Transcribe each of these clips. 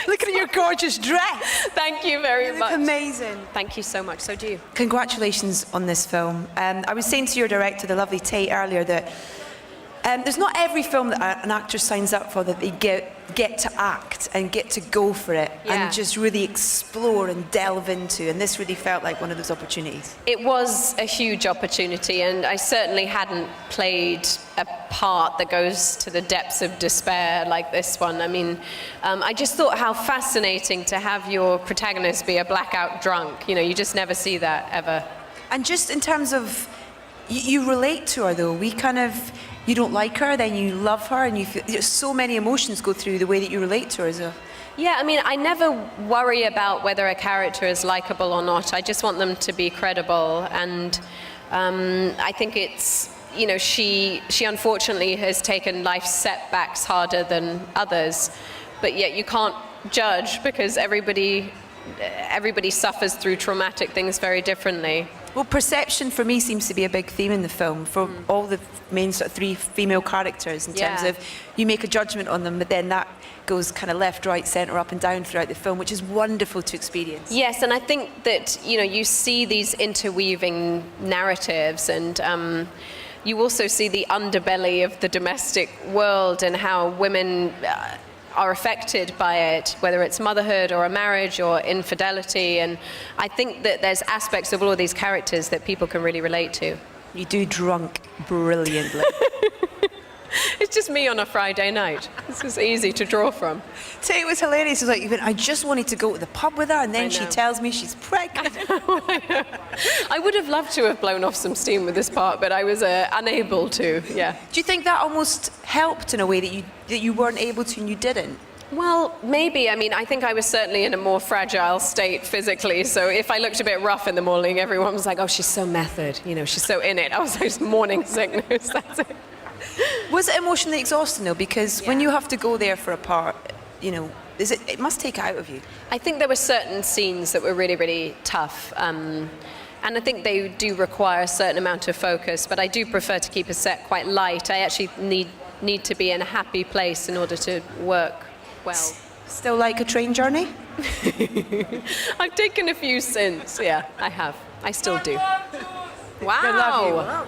Look at your gorgeous dress. Thank you very much. Amazing. Thank you so much. So do you. Congratulations on this film. I was saying to your director, the lovely Tate, earlier that there's not every film that an actor signs up for that they get to act and get to go for it and just really explore and delve into, and this really felt like one of those opportunities. It was a huge opportunity, and I certainly hadn't played a part that goes to the depths of despair like this one. I mean, I just thought how fascinating to have your protagonist be a blackout drunk. You know, you just never see that ever. And just in terms of, you relate to her though. You don't like her, then you love her, and you feel so many emotions go through the way that you relate to her as well. Yeah, I mean, I never worry about whether a character is likable or not. I just want them to be credible, and I think it's, you know, she unfortunately has taken life's setbacks harder than others, but yet you can't judge because everybody suffers through traumatic things very differently. Well, perception for me seems to be a big theme in the film for all the main sort of three female characters in terms of you make a judgment on them, but then that goes kind of left, right, centre, up and down throughout the film, which is wonderful to experience. Yes, and I think that, you know, you see these interweaving narratives, and you also see the underbelly of the domestic world and how women are affected by it, whether it's motherhood or a marriage or infidelity, and I think that there's aspects of all of these characters that people can really relate to. You do drunk brilliantly. It's just me on a Friday night. It's just easy to draw from. It was hilarious. It was like, I just wanted to go to the pub with her, and then she tells me she's pregnant. I know. I would have loved to have blown off some steam with this part, but I was unable to, yeah. Do you think that almost helped in a way that you weren't able to and you didn't? Well, maybe. I mean, I think I was certainly in a more fragile state physically, so if I looked a bit rough in the morning, everyone was like, oh, she's so method, you know, she's so in it. I was like, morning sickness, that's it. Was it emotionally exhausting though? Because when you have to go there for a part, you know, it must take it out of you. I think there were certain scenes that were really, really tough. And I think they do require a certain amount of focus, but I do prefer to keep a set quite light. I actually need to be in a happy place in order to work well. Still like a train journey? I've taken a few since, yeah, I have. I still do. Wow. I love you. Wow.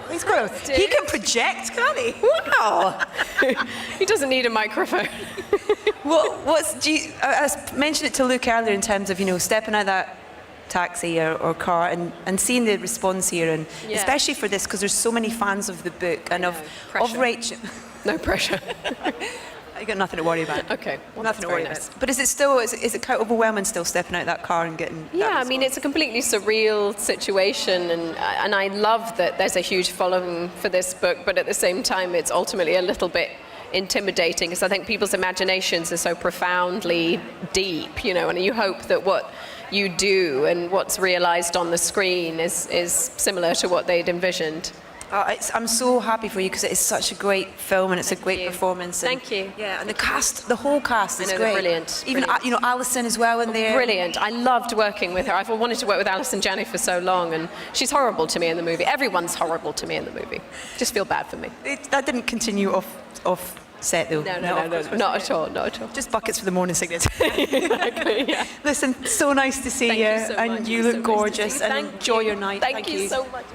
He can project, can't he? Wow. He doesn't need a microphone. I mentioned it to Luke earlier in terms of, you know, stepping out of that taxi or car and seeing the response here, and especially for this, because there's so many fans of the book and of Rachel. No pressure. I got nothing to worry about. Okay. Well, nothing to worry about. But is it kind of overwhelming still stepping out of that car and getting Yeah, I mean, it's a completely surreal situation, and I love that there's a huge following for this book, but at the same time it's ultimately a little bit intimidating because I think people's imaginations are so profoundly deep, you know, and you hope that what you do and what's realized on the screen is similar to what they'd envisioned. I'm so happy for you because it is such a great film and it's a great performance. Thank you. Yeah, and the whole cast is great. They're brilliant. Even you know, Alison as well in there. Brilliant. I loved working with her. I've wanted to work with Alison Janney for so long, and she's horrible to me in the movie. Everyone's horrible to me in the movie. Just feel bad for me. That didn't continue off set though. No, not at all. Just buckets for the morning sickness. Exactly, yeah. Listen, so nice to see you, so and you look gorgeous, and enjoy your night. Thank you so much.